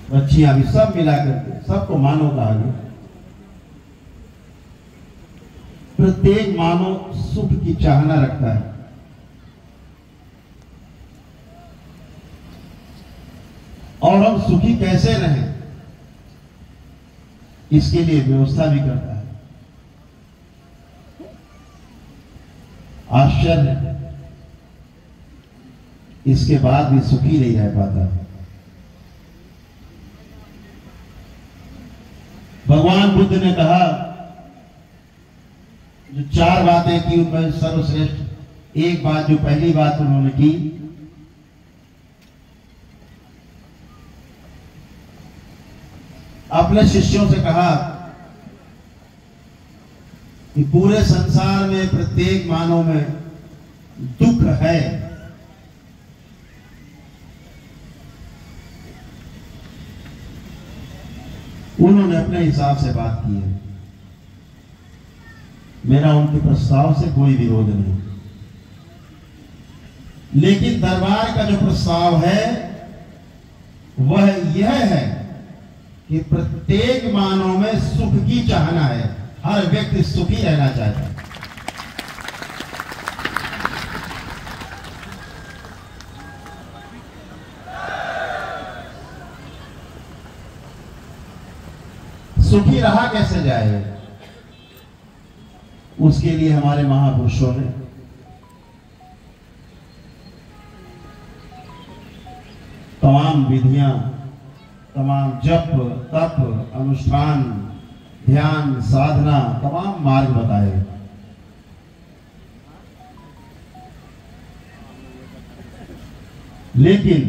बच्चियां भी सब मिला करके सबको मानव कहा गया। प्रत्येक मानव सुख की चाहना रखता है, और हम सुखी कैसे रहें इसके लिए व्यवस्था भी करता है। आश्चर्य है, इसके बाद भी सुखी नहीं रह पाता। भगवान बुद्ध ने कहा, जो 4 बातें की उनमें सर्वश्रेष्ठ एक बात, जो पहली बात उन्होंने की, अपने शिष्यों से कहा कि पूरे संसार में प्रत्येक मानव में दुख है, उन्होंने अपने हिसाब से बात की है। मेरा उनके प्रस्ताव से कोई विरोध नहीं, लेकिन दरबार का जो प्रस्ताव है वह यह है कि प्रत्येक मानव में सुख की चाहना है, हर व्यक्ति सुखी रहना चाहता है। सुखी रहा कैसे जाए, उसके लिए हमारे महापुरुषों ने तमाम विधियां, तमाम जप तप अनुष्ठान ध्यान साधना तमाम मार्ग बताए। लेकिन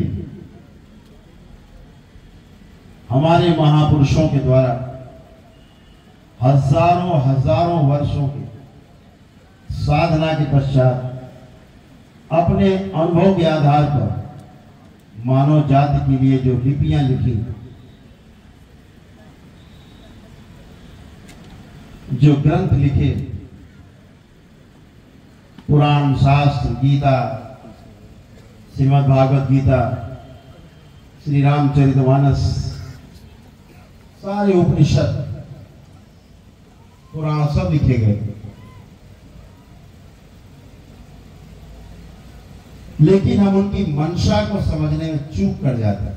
हमारे महापुरुषों के द्वारा हजारों हजारों वर्षों की साधना के पश्चात अपने अनुभव के आधार पर मानव जाति के लिए जो लिपियां लिखी, जो ग्रंथ लिखे, पुराण शास्त्र गीता, श्रीमद् भागवत गीता, श्री रामचरितमानस, सारे उपनिषद पुराण सब लिखे गए, लेकिन हम उनकी मंशा को समझने में चूक कर जाते हैं।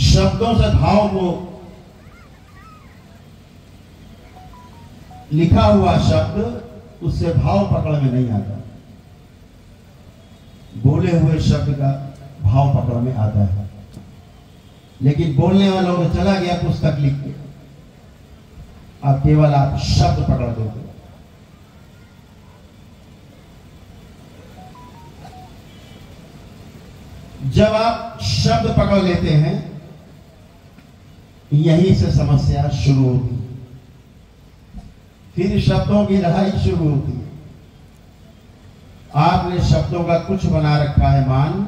शब्दों से भाव को, लिखा हुआ शब्द उससे भाव पकड़ में नहीं आता, बोले हुए शब्द का भाव पकड़ में आता है। लेकिन बोलने वालों को चला गया पुस्तक लिख के, अब केवल आप शब्द पकड़ दोगे। जब आप शब्द पकड़ लेते हैं, यहीं से समस्या शुरू होती है, फिर शब्दों की लड़ाई शुरू होती है। आपने शब्दों का कुछ बना रखा है मान,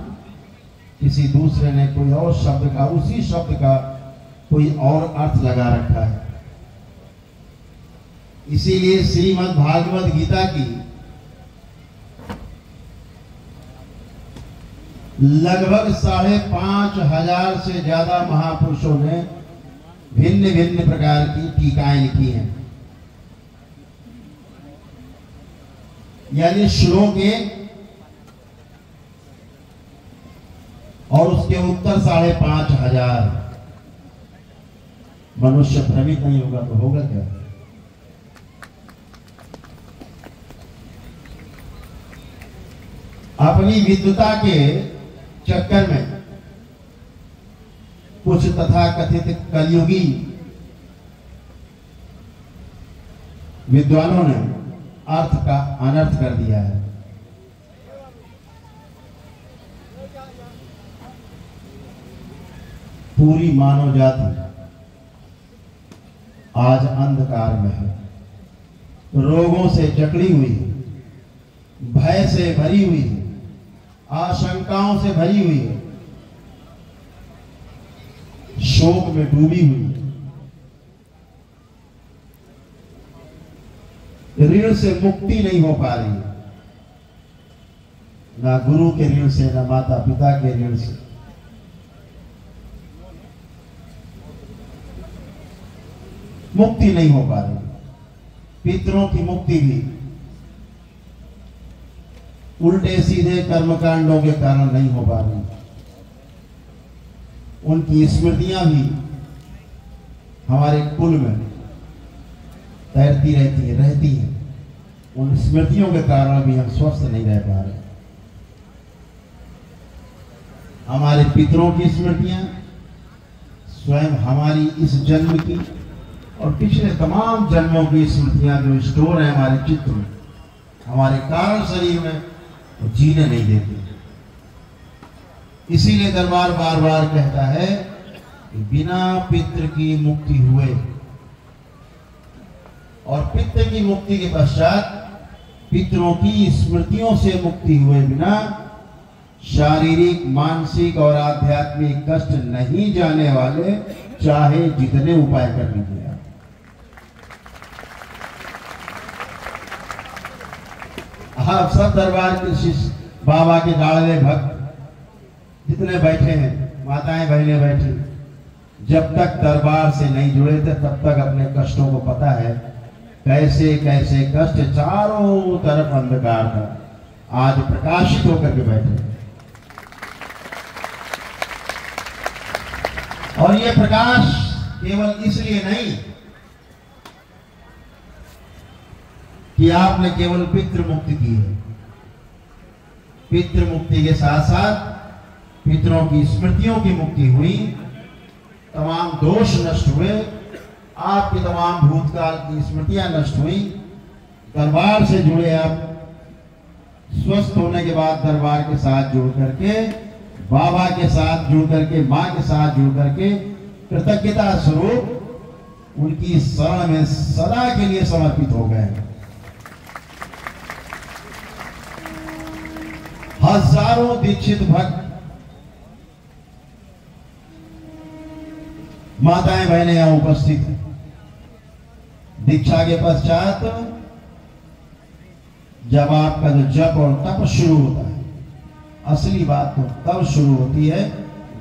किसी दूसरे ने कोई और शब्द का, उसी शब्द का कोई और अर्थ लगा रखा है। इसीलिए श्रीमद् भागवत गीता की लगभग 5,500 से ज्यादा महापुरुषों ने भिन्न भिन्न प्रकार की टीकाएं लिखी हैं। यानी श्लोक 1 और उसके उत्तर 5,500। मनुष्य भ्रमित नहीं होगा तो होगा क्या? अपनी विद्वता के चक्कर में कुछ तथाकथित कलयुगी विद्वानों ने अर्थ का अनर्थ कर दिया है। पूरी मानव जाति आज अंधकार में है, रोगों से जकड़ी हुई है, भय से भरी हुई है, आशंकाओं से भरी हुई है, शोक में डूबी हुई है, ऋण से मुक्ति नहीं हो पा रही है। ना गुरु के ऋण से, ना माता पिता के ऋण से। मुक्ति नहीं हो पा रही। पितरों की मुक्ति भी उल्टे सीधे कर्मकांडों के कारण नहीं हो पा रही। उनकी स्मृतियां भी हमारे कुल में तैरती रहती हैं। उन स्मृतियों के कारण भी हम स्वस्थ नहीं रह पा रहे। हमारे पितरों की स्मृतियां, स्वयं हमारी इस जन्म की और पिछले तमाम जन्मों की स्मृतियां जो स्टोर है हमारे चित्त में, हमारे कारण शरीर में, वो जीने नहीं देती। इसीलिए दरबार बार बार कहता है कि बिना पितृ की मुक्ति हुए, और पितृ की मुक्ति के पश्चात पितरों की स्मृतियों से मुक्ति हुए बिना शारीरिक, मानसिक और आध्यात्मिक कष्ट नहीं जाने वाले चाहे जितने उपाय कर लीजिए आप सब दरबार के शिष्य, बाबा के लाडले भक्त जितने बैठे हैं, माताएं बहनें बैठी, जब तक दरबार से नहीं जुड़े थे तब तक अपने कष्टों को पता है कैसे कैसे कष्ट, चारों तरफ अंधकार था, आज प्रकाशित होकर के बैठे। और ये प्रकाश केवल इसलिए नहीं कि आपने केवल पितृ मुक्ति की है। पितृ मुक्ति के साथ साथ पितरों की स्मृतियों की मुक्ति हुई, तमाम दोष नष्ट हुए, आपकी तमाम भूतकाल की स्मृतियां नष्ट हुई। दरबार से जुड़े आप, स्वस्थ होने के बाद दरबार के साथ जुड़ करके, बाबा के साथ जुड़ करके, माँ के साथ जुड़ करके कृतज्ञता स्वरूप उनकी शरण में सदा के लिए समर्पित हो गए। हजारों दीक्षित भक्त, माताएं बहनें यहां उपस्थित हैं। दीक्षा के पश्चात जब आपका जो जप और तप शुरू होता है, असली बात तो तब शुरू होती है,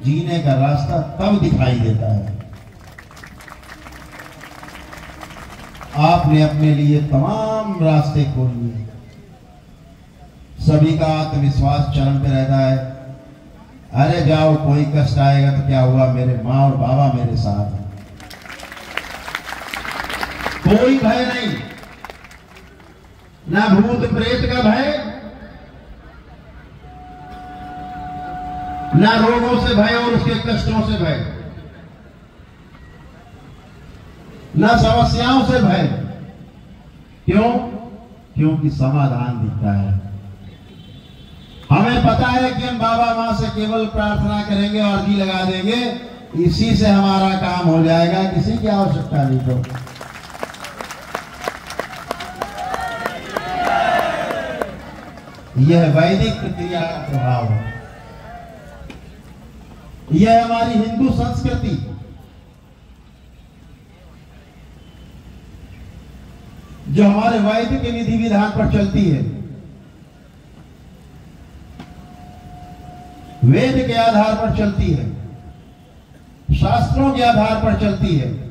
जीने का रास्ता तब दिखाई देता है। आपने अपने लिए तमाम रास्ते खोल लिए। सभी का आत्मविश्वास चरम पे रहता है, अरे जाओ कोई कष्ट आएगा तो क्या हुआ, मेरे माँ और बाबा मेरे साथ हैं। कोई भय नहीं, ना भूत प्रेत का भय, ना रोगों से भय और उसके कष्टों से भय, ना समस्याओं से भय। क्यों? क्योंकि समाधान दिखता है। हमें पता है कि हम बाबा माँ से केवल प्रार्थना करेंगे और जी लगा देंगे, इसी से हमारा काम हो जाएगा, किसी की आवश्यकता नहीं। तो यह वैदिक प्रक्रिया का प्रभाव है। यह हमारी हिंदू संस्कृति, जो हमारे वैदिक विधि विधान पर चलती है, वेद के आधार पर चलती है, शास्त्रों के आधार पर चलती है।